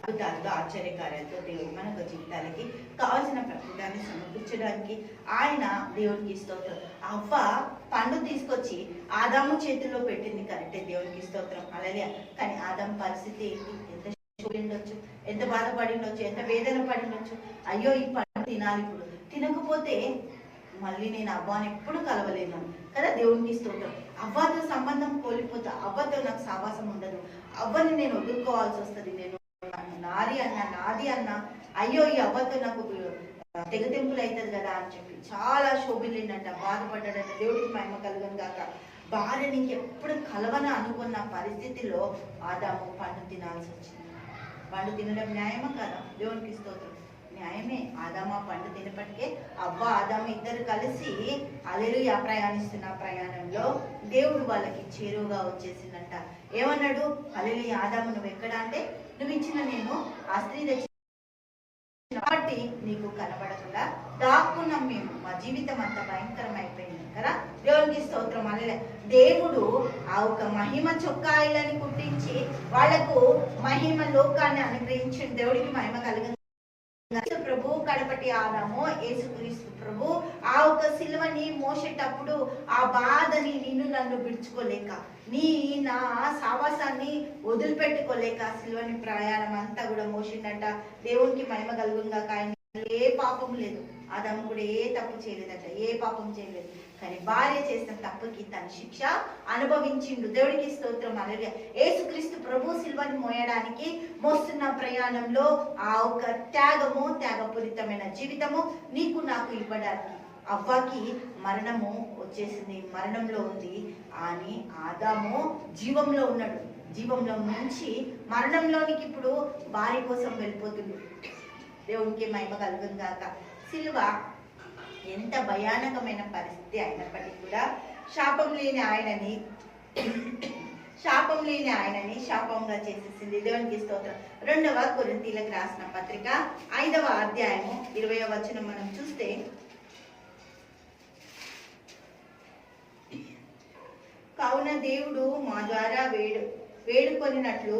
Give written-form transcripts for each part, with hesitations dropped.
అద్భుతాలతో ఆశ్చర్యకార్యాలతో దేవుడు మనకు జీవితాలకి కావాల్సిన ప్రకృతాన్ని సమకూర్చడానికి ఆయన దేవునికి స్తోత్రం. అవ్వ పండు తీసుకొచ్చి ఆదాము చేతుల్లో పెట్టింది కరెక్టే, దేవునికి స్తోత్రం హల్లెలూయా. కానీ ఆదాము పరిస్థితి ఏంటి? ఎంత ఉండొచ్చు, ఎంత బాధపడి ఉండొచ్చు, ఎంత వేదన పడి ఉండొచ్చు. అయ్యో ఈ పండు తినాలి, ఇప్పుడు తినకపోతే మళ్ళీ నేను అవ్వని ఎప్పుడు కలవలేను కదా, దేవునికి స్తోత్రం. అవ్వతో సంబంధం కోల్పోతా, అవ్వతో నాకు సావాసం ఉండదు, అవ్వని నేను వదులుకోవాల్సి వస్తుంది. నేను నాది అన్న అయ్యో ఈ అవ్వతో నాకు తెగతింపులు అవుతుంది కదా అని చెప్పి చాలా శోభిల్లిండంట, బాధపడ్డాడంట. దేవుడికి మహిమ కలుగను గాక. భార్య నీకెప్పుడు కలవన అనుకున్న పరిస్థితిలో ఆదాము పండు తినాల్సి వచ్చింది. పండు తినడం న్యాయమా కదా? దేవునికి స్తోత్రం, న్యాయమే. ఆదాము పండు తినప్పటికే అవ్వ ఆదాము ఇద్దరు కలిసి హల్లెలూయా ప్రయాణిస్తున్న ప్రయాణంలో దేవుడు వాళ్ళకి చేరువుగా వచ్చేసిందంట. ఏమన్నాడు? హల్లెలూయా, ఆదాము నువ్వు ఎక్కడ అంటే, నువ్వు ఇచ్చిన నేను ఆ స్త్రీ తెచ్చి కాబట్టి నీకు కనబడకుండా దాక్కున్నాం మేము. మా జీవితం అంత భయంకరమైపోయింది కదా, దేవునికి స్తోత్రం హల్లెలూయా. దేవుడు ఆ ఒక మహిమ చొక్కాయిలని కుట్టించి వాళ్లకు మహిమ లోకాన్ని అనుగ్రహించిన దేవుడికి మహిమ కలిగింది. ప్రభు కడపటి ఆదాము యేసుక్రీస్తు ప్రభు ఆ ఒక సిలువని మోసేటప్పుడు ఆ బాధని నిన్ను నన్ను విడుచుకోలేక, నా సావాసాన్ని వదిలిపెట్టుకోలేక సిలువని ప్రయాణం అంతా కూడా మోసిండట. దేవునికి మహిమ కలుగుగా. ఆయన ఏ పాపం లేదు, ఆదాము కూడా ఏ తప్పు చేయలేదట, ఏ పాపం చేయలేదు. కానీ భార్య చేసిన తప్పుకి తన శిక్ష అనుభవించిండు. దేవుడికి స్తోత్రం హల్లెలూయా. యేసుక్రీస్తు ప్రభు సిలువని మోయడానికి మోస్తున్న ప్రయాణంలో ఆ ఒక త్యాగపూరితమైన జీవితము నీకు నాకు ఇవ్వడానికి అవ్వకి మరణము వచ్చేసింది, మరణంలో ఉంది. అని ఆదాము జీవంలో ఉన్నాడు, జీవంలో నుంచి మరణంలోనికి ఇప్పుడు భార్య కోసం వెళ్ళిపోతుంది. దేవునికి మహిమ కలుగును గాక. సిలువ ఎంత భయానకమైన పరిస్థితి అయినప్పటికీ కూడా శాపం లేని ఆయనని శాపంగా చేసేసింది. దేవునికి స్తోత్రం. 2వ కొరింథీయులకు రాసిన పత్రిక 5వ అధ్యాయము 20వ వచనం మనం చూస్తే, కావున దేవుడు మా ద్వారా వేడుకొనినట్లు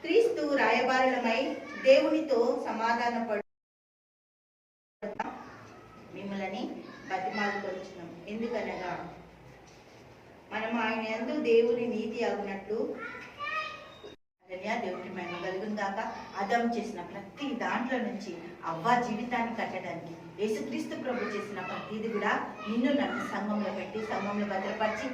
క్రీస్తు రాయబారులమై దేవునితో సమాధానపడు మిమ్మల్ని బతిమాలుకొచ్చున్నాం. ఎందుకనగా మనం ఆయన యందు దేవుని నీతి అగునట్లు. దేవుడికి మహిమ కలుగును గాక. ఆదాము చేసిన ప్రతి దాంట్లో నుంచి అవ్వ జీవితాన్ని కట్టడానికి యేసుక్రీస్తు ప్రభు చేసిన ప్రతిది కూడా నిన్ను నన్ను సంఘంలో పెట్టి, సంఘంలో భద్రపరిచి,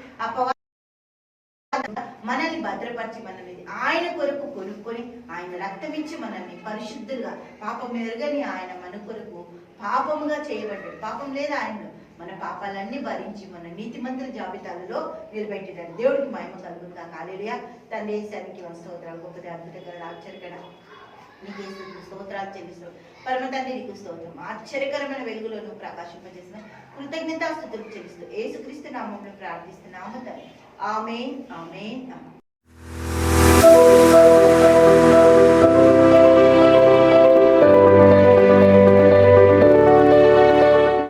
మనల్ని భద్రపరిచి, మనల్ని ఆయన కొరకు కొనుక్కొని ఆయన రక్తం ఇచ్చి మనల్ని పరిశుద్ధులుగా, పాపం ఎరుగని ఆయన మన కొరకు పాపముగా చేయబడ్డాడు. పాపం లేదు ఆయనలో. మన పాపాలన్నీ భరించి మన నీతిమంతుల జాబితాలలో నిలబెట్టాడు. దేవుడికి మహిమ కలుగును గాక. హల్లెలూయా. తండ్రి యేసునికి స్తోత్రాలు. గొప్పది, అద్భుతకర, ఆశ్చర్యకర నీకే స్తోత్రాలు చెల్లిస్తాం. పరమ తండ్రి నీకు స్తోత్రం. ఆశ్చర్యకరమైన వెలుగులో నువ్వు ప్రకాశింపజేసిన కృతజ్ఞతాస్తుతులు చెల్లిస్తూ యేసుక్రీస్తు నామములో ప్రార్థిస్తున్నాము తండ్రి. ఆమేన్, ఆమేన్, ఆమేన్.